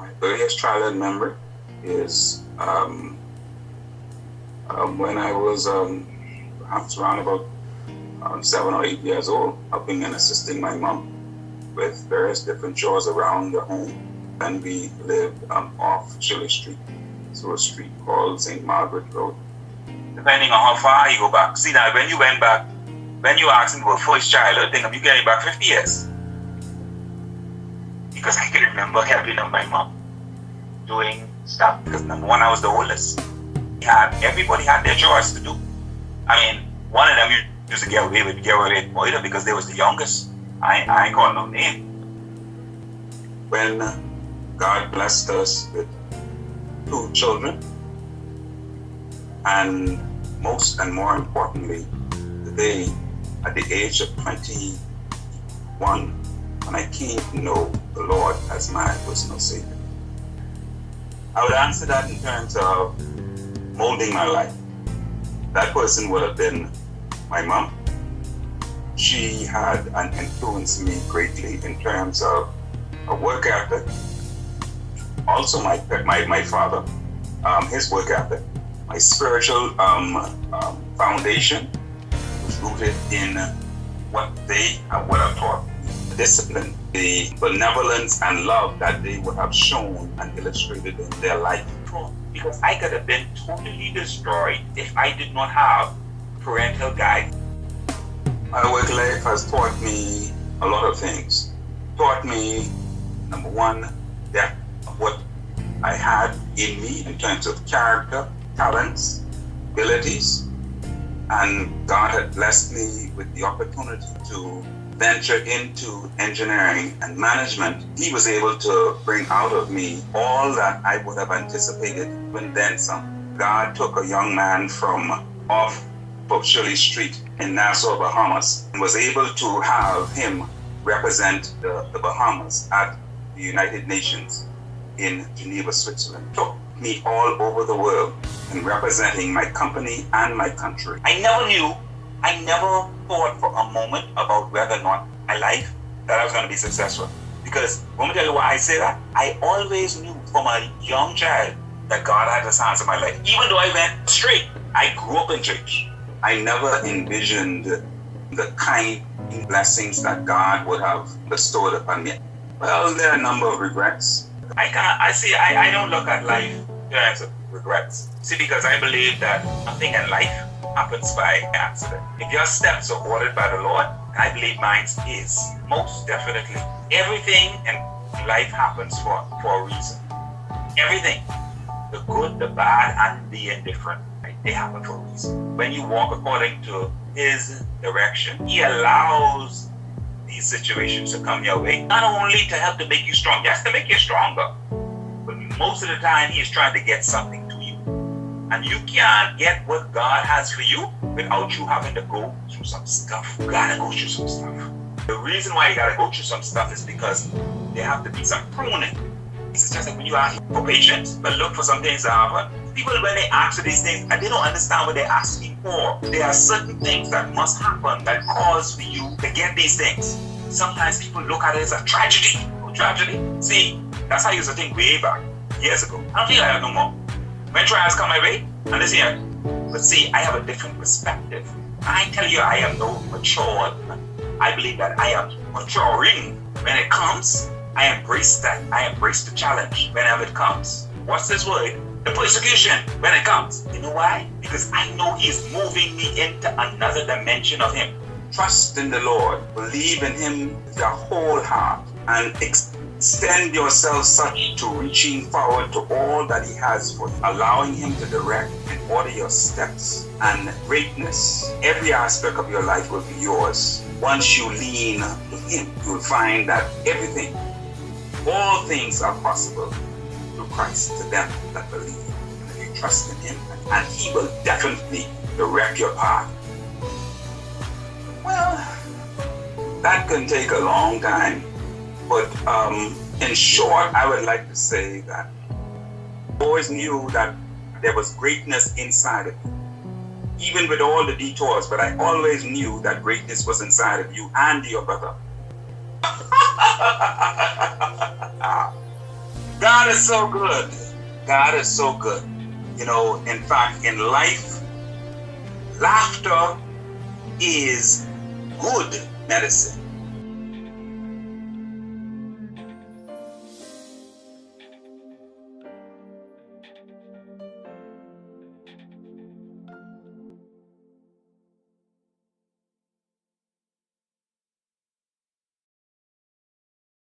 My earliest childhood memory is when I was perhaps around about 7 or 8 years old, helping and assisting my mom with various different chores around the home. And we lived off Shirley Street, so a street called St. Margaret Road. Depending on how far you go back. See, now when you went back, when you asked me about first childhood, think of you getting back 50 years. Because I can remember helping my mom doing stuff. Because number one, I was the oldest. Everybody had their chores to do. I mean, one of them used to get away with more because they was the youngest. I ain't call no name. When God blessed us with 2 children, and most and more importantly, today, at the age of 21, when I came to know the Lord as my personal Savior, I would answer that in terms of molding my life. That person would have been my mom. She had and influenced me greatly in terms of a work ethic. Also my father, his work ethic. My spiritual foundation was rooted in what they would have taught me. The discipline, the benevolence and love that they would have shown and illustrated in their life. Because I could have been totally destroyed if I did not have parental guidance. My work life has taught me a lot of things. Taught me, number one, that what I had in me in terms of character, talents, abilities, and God had blessed me with the opportunity to venture into engineering and management. He was able to bring out of me all that I would have anticipated, and then some. God took a young man from off of Shirley Street in Nassau, Bahamas, and was able to have him represent the Bahamas at the United Nations in Geneva, Switzerland. Took me all over the world in representing my company and my country. I never thought for a moment about whether or not my life that I was going to be successful. Because, let me tell you why I say that. I always knew from a young child that God had his hands in my life. Even though I went straight, I grew up in church. I never envisioned the kind of blessings that God would have bestowed upon me. Well, there are a number of regrets. I don't look at life in terms of regrets. See, because I believe that nothing in life happens by accident. If your steps are ordered by the Lord, I believe mine is. Most definitely. Everything in life happens for a reason. Everything. The good, the bad, and the indifferent. They happen for a reason. When you walk according to His direction, He allows these situations to come your way, not only to help to make you strong, yes, to make you stronger, but most of the time He is trying to get something to you. And you can't get what God has for you without you having to go through some stuff. You gotta go through some stuff. The reason why you gotta go through some stuff is because there have to be some pruning. It's just like when you ask for patience, but look for some things to happen. People, when they ask for these things, and they don't understand what they're asking for. There are certain things that must happen that cause for you to get these things. Sometimes people look at it as a tragedy. Oh, tragedy. See, that's how I used to think way back, years ago. I don't think I have no more. When trials come my way, and this here. But see, I have a different perspective. I tell you, I am no matured. I believe that I am maturing. When it comes, I embrace that. I embrace the challenge whenever it comes. What's this word? The persecution when it comes. You know why? Because I know He is moving me into another dimension of Him. Trust in the Lord. Believe in Him with your whole heart. And extend yourself such to reaching forward to all that He has for you. Allowing Him to direct and order your steps. And greatness, every aspect of your life will be yours. Once you lean to Him, you'll find that everything, all things are possible through Christ to them that believe. And if you trust in Him, and He will definitely direct your path. Well, that can take a long time, but in short, I would like to say that I always knew that there was greatness inside of you, even with all the detours, but I always knew that greatness was inside of you and your brother. God is so good. God is so good. You know, in fact, in life, laughter is good medicine.